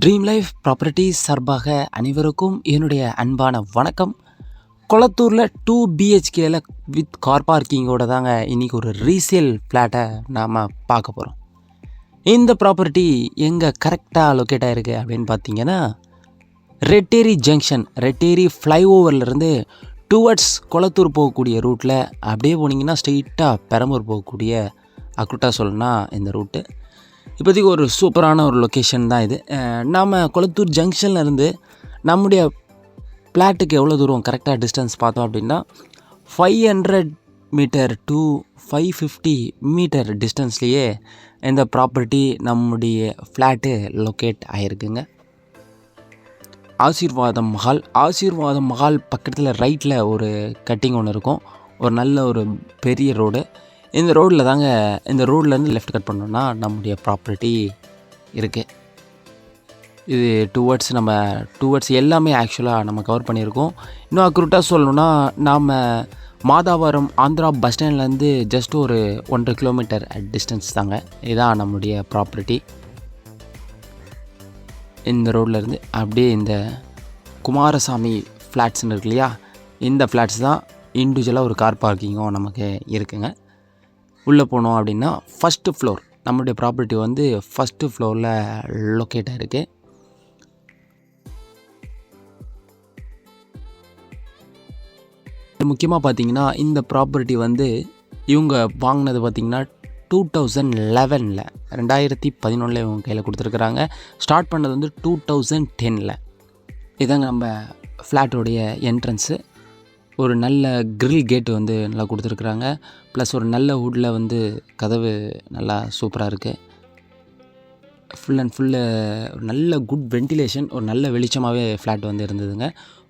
Dream life properties சார்பாக அனைவருக்கும் என்னுடைய அன்பான வணக்கம். கொளத்தூரில் 2 BHKல வித் கார் பார்க்கிங்கோட தாங்க இன்றைக்கி ஒரு ரீசேல் ஃப்ளாட்டை நாம் பார்க்க போகிறோம். இந்த ப்ராப்பர்ட்டி எங்கே கரெக்டாக லொக்கேட் ஆகிருக்கு அப்படின்னு பார்த்தீங்கன்னா, ரெட்டேரி ஜங்ஷன், ரெட்டேரி ஃப்ளைஓவர்லேருந்து டுவர்ட்ஸ் கொளத்தூர் போகக்கூடிய ரூட்டில் அப்படியே போனீங்கன்னா ஸ்ட்ரெயிட்டாக பெரம்பூர் போகக்கூடிய அக்குட்டாக சொல்லணும்னா இந்த ரூட்டு. இப்போதைக்கு ஒரு சூப்பரான ஒரு லொக்கேஷன் தான் இது. நாம் கொளத்தூர் ஜங்ஷன்லேருந்து நம்முடைய ஃப்ளாட்டுக்கு எவ்வளோ தூரம் கரெக்டாக டிஸ்டன்ஸ் பார்த்தோம் அப்படின்னா 500 மீட்டர் டு 550 மீட்டர் டிஸ்டன்ஸ்லேயே இந்த ப்ராப்பர்ட்டி நம்முடைய ஃப்ளாட்டு லொக்கேட் ஆகிருக்குங்க. ஆசீர்வாதம் மஹால் பக்கத்தில் ரைட்டில் ஒரு கட்டிங் ஒன்று இருக்கும். ஒரு நல்ல ஒரு பெரிய ரோடு. இந்த ரோடில் தாங்க, இந்த ரோட்லேருந்து லெஃப்ட் கட் பண்ணோன்னா நம்முடைய ப்ராப்பர்ட்டி இருக்குது. இது டுவர்ட்ஸ் எல்லாமே ஆக்சுவலாக நம்ம கவர் பண்ணியிருக்கோம். இன்னும் அக்யூரேட்டாக சொல்லணுன்னா, நாம் மாதாவரம் ஆந்திரா பஸ் ஸ்டாண்ட்லேருந்து ஜஸ்ட் ஒரு 1.5 கிலோமீட்டர் டிஸ்டன்ஸ் தாங்க. இதுதான் நம்முடைய ப்ராப்பர்ட்டி. இந்த ரோட்லேருந்து அப்படியே இந்த குமாரசாமி ஃப்ளாட்ஸ்னு இருக்கு இல்லையா, இந்த ஃப்ளாட்ஸ் தான் இண்டிவிஜுவலாக ஒரு கார் பார்க்கிங்கும் நமக்கு இருக்குங்க. உள்ளே போனோம் அப்படின்னா ஃபஸ்ட்டு ஃப்ளோர், நம்மளுடைய ப்ராப்பர்ட்டி வந்து ஃபஸ்ட்டு ஃப்ளோரில் லொக்கேட் ஆகிருக்கு. முக்கியமாக பார்த்தீங்கன்னா, இந்த ப்ராப்பர்ட்டி வந்து இவங்க வாங்கினது பார்த்திங்கன்னா 2011 2011 இவங்க கையில் கொடுத்துருக்குறாங்க. ஸ்டார்ட் பண்ணது வந்து 2010. இதாங்க நம்ம ஃப்ளாட்டோடைய என்ட்ரன்ஸு. ஒரு நல்ல கிரில் கேட்டு வந்து நல்லா கொடுத்துருக்குறாங்க. ப்ளஸ் ஒரு நல்ல வுட்டில் வந்து கதவு நல்லா சூப்பராக இருக்குது. ஃபுல் அண்ட் ஃபுல்லு ஒரு நல்ல குட் வென்டிலேஷன், ஒரு நல்ல வெளிச்சமாகவே ஃப்ளாட் வந்து இருந்ததுங்க.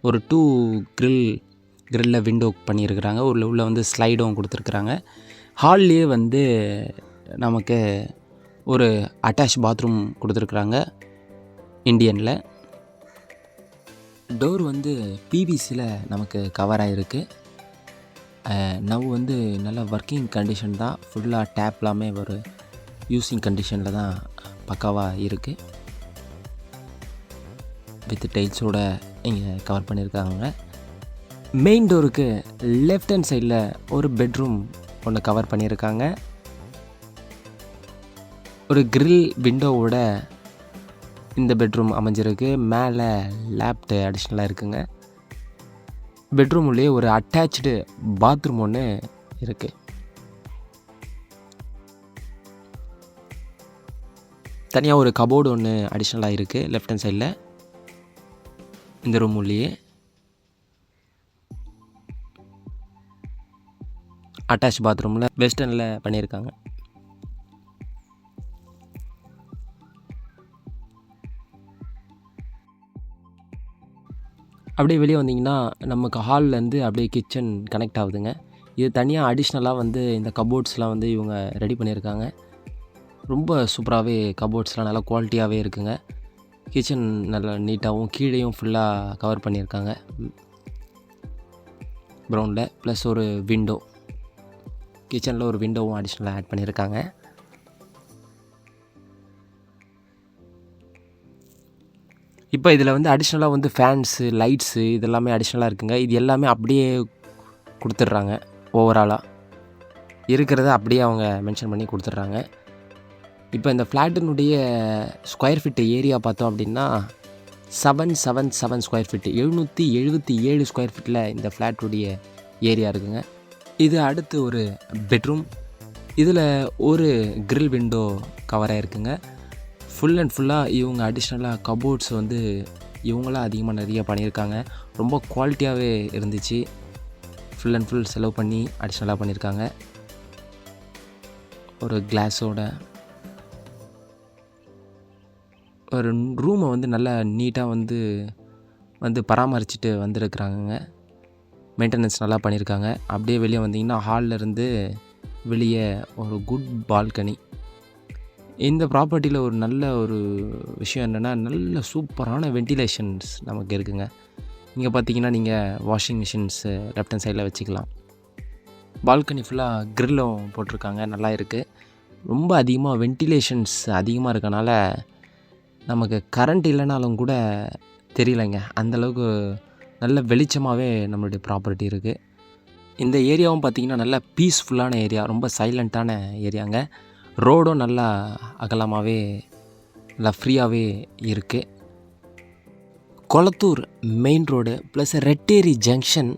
ஒரு 2 கிரில்லில் விண்டோ பண்ணியிருக்கிறாங்க. உள்ள வந்து ஸ்லைடும் கொடுத்துருக்குறாங்க. ஹால்லேயே வந்து நமக்கு ஒரு அட்டாச் பாத்ரூம் கொடுத்துருக்குறாங்க இண்டியனில். டோர் வந்து பிவிசியில் நமக்கு கவர் ஆகிருக்கு. நவ் வந்து நல்ல ஒர்க்கிங் கண்டிஷன் தான். ஃபுல்லாக டேப் எல்லாமே ஒரு யூஸிங் கண்டிஷனில் தான் பக்காவாக இருக்குது. வித் டைல்ஸோட இங்கே கவர் பண்ணியிருக்காங்க. மெயின் டோருக்கு லெஃப்ட் ஹேண்ட் சைடில் ஒரு பெட்ரூம் ஒன்று கவர் பண்ணியிருக்காங்க. ஒரு கிரில் விண்டோவோட இந்த பெட்ரூம் அமைஞ்சிருக்கு. மேலே லேப்ட் அடிஷ்னலாக இருக்குங்க. பெட்ரூம் உள்ளே ஒரு அட்டாச்சு பாத்ரூம் ஒன்று இருக்குது. தனியாக ஒரு கபோர்டு ஒன்று அடிஷ்னலாக இருக்குது லெஃப்ட் ஹேண்ட் சைடில். இந்த ரூம் உள்ளேயே அட்டாச் பாத்ரூமில் வெஸ்டர்னில் பண்ணியிருக்காங்க. அப்படியே வெளியே வந்தீங்கன்னா நமக்கு ஹால்லேருந்து அப்படியே கிச்சன் கனெக்ட் ஆகுதுங்க. இது தனியாக அடிஷ்னலாக வந்து இந்த கபோர்ட்ஸ்லாம் வந்து இவங்க ரெடி பண்ணியிருக்காங்க. ரொம்ப சூப்பராகவே கபோர்ட்ஸ்லாம் நல்லா குவாலிட்டியாகவே இருக்குங்க. கிச்சன் நல்லா நீட்டாகவும் கீழேயும் ஃபுல்லாக கவர் பண்ணியிருக்காங்க ப்ரௌனில். ப்ளஸ் ஒரு விண்டோ, கிச்சனில் ஒரு விண்டோவும் அடிஷ்னலாக ஆட் பண்ணியிருக்காங்க. இப்போ இதில் வந்து அடிஷ்னலாக வந்து ஃபேன்ஸு, லைட்ஸு இதெல்லாமே அடிஷ்னலாக இருக்குங்க. இது எல்லாமே அப்படியே கொடுத்துட்றாங்க. ஓவராலாக இருக்கிறத அப்படியே அவங்க மென்ஷன் பண்ணி கொடுத்துட்றாங்க. இப்போ இந்த ஃப்ளாட்டினுடைய ஸ்கொயர் ஃபீட்டு ஏரியா பார்த்தோம் அப்படின்னா 777 ஸ்கொயர் ஃபீட்டு, 777 ஸ்கொயர் ஃபீட்டில் இந்த ஃப்ளாட்டுடைய ஏரியா இருக்குங்க. இது அடுத்து ஒரு பெட்ரூம். இதில் ஒரு கிரில் விண்டோ கவர் ஆகிருக்குங்க. ஃபுல் அண்ட் ஃபுல்லாக இவங்க அடிஷ்னலாக கபோர்ட்ஸ் வந்து இவங்களாம் அதிகமாக நிறைய பண்ணியிருக்காங்க. ரொம்ப குவாலிட்டியாகவே இருந்துச்சு. ஃபுல் அண்ட் ஃபுல் செலவு பண்ணி அடிஷ்னலாக பண்ணியிருக்காங்க. ஒரு கிளாஸோட ஒரு ரூமை வந்து நல்லா நீட்டாக வந்து பராமரிச்சுட்டு வந்துருக்குறாங்க. மெயின்டெனன்ஸ் நல்லா பண்ணியிருக்காங்க. அப்படியே வெளியே வந்தீங்கன்னா ஹால்லேருந்து வெளியே ஒரு குட் பால்கனி. இந்த ப்ராப்பர்ட்டியில் ஒரு நல்ல ஒரு விஷயம் என்னென்னா, நல்ல சூப்பரான வென்டிலேஷன்ஸ் நமக்கு இருக்குங்க. இங்கே பார்த்தீங்கன்னா நீங்கள் வாஷிங் மிஷின்ஸு லெஃப்ட் ஹேண்ட் சைடில் வச்சுக்கலாம். பால்கனி ஃபுல்லாக கிரில்லும் போட்டிருக்காங்க. நல்லா இருக்குது. ரொம்ப அதிகமாக வென்டிலேஷன்ஸ் அதிகமாக இருக்கனால நமக்கு கரண்ட் இல்லைனாலும் கூட தெரியலைங்க. அந்தளவுக்கு நல்ல வெளிச்சமாகவே நம்மளுடைய ப்ராப்பர்ட்டி இருக்குது. இந்த ஏரியாவும் பார்த்திங்கன்னா நல்ல பீஸ்ஃபுல்லான ஏரியா, ரொம்ப சைலண்ட்டான ஏரியாங்க. ரோடும் நல்லா அகலமாகவே நல்லா ஃப்ரீயாகவே இருக்குது. Kolathur main road plus Retteri junction,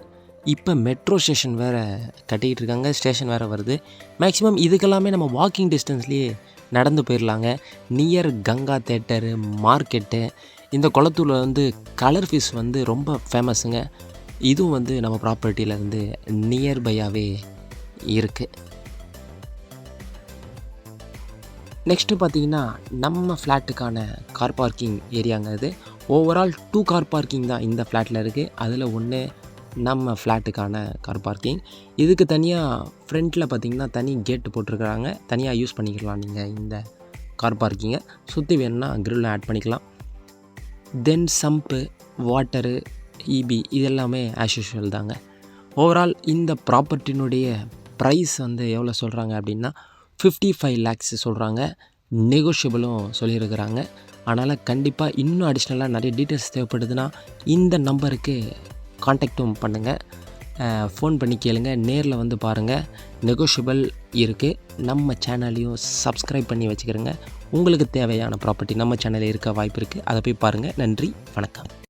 இப்போ மெட்ரோ ஸ்டேஷன் வேறு கட்டிக்கிட்டு இருக்காங்க, ஸ்டேஷன் வேறு வருது. மேக்ஸிமம் இதுக்கெல்லாமே நம்ம வாக்கிங் டிஸ்டன்ஸ்லேயே நடந்து போயிடலாங்க. Near Ganga theatre, market. இந்த கொளத்தூரில் வந்து கலர் ஃபிஷ் வந்து ரொம்ப ஃபேமஸுங்க. இதுவும் வந்து நம்ம ப்ராப்பர்ட்டியிலேருந்து நியர்பையாகவே இருக்குது. நெக்ஸ்ட்டு பார்த்திங்கன்னா நம்ம ஃப்ளாட்டுக்கான கார் பார்க்கிங் ஏரியாங்க. இது ஓவரால் 2 கார் பார்க்கிங் தான் இந்த ஃப்ளாட்டில் இருக்குது. அதில் ஒன்று நம்ம ஃப்ளாட்டுக்கான கார் பார்க்கிங். இதுக்கு தனியாக ஃப்ரண்ட்டில் பார்த்திங்கன்னா தனி கேட்டு போட்டிருக்கிறாங்க. தனியாக யூஸ் பண்ணிக்கலாம் நீங்கள் இந்த கார் பார்க்கிங்கை. சுற்றி வேணுன்னா க்ரில்லும் ஆட் பண்ணிக்கலாம். தென் சம்பு, வாட்டரு, இபி இதெல்லாமே ஆஸ் யூஷுவல் தாங்க. ஓவரால் இந்த ப்ராப்பர்ட்டினுடைய ப்ரைஸ் வந்து எவ்வளோ சொல்கிறாங்க அப்படின்னா 55 lakhs சொல்கிறாங்க. நெகோஷியபிளும் சொல்லியிருக்கிறாங்க. அதனால் கண்டிப்பாக இன்னும் அடிஷ்னலாக நிறைய டீட்டெயில்ஸ் தேவைப்படுதுன்னா இந்த நம்பருக்கு காண்டாக்டும் பண்ணுங்கள். ஃபோன் பண்ணி கேளுங்க, நேரில் வந்து பாருங்கள். நெகோஷியபிள் இருக்குது. நம்ம சேனலையும் சப்ஸ்கிரைப் பண்ணி வச்சுக்கிறோங்க. உங்களுக்கு தேவையான ப்ராப்பர்ட்டி நம்ம சேனலில் இருக்க வாய்ப்பு இருக்குது. அதை போய் பாருங்கள். நன்றி, வணக்கம்.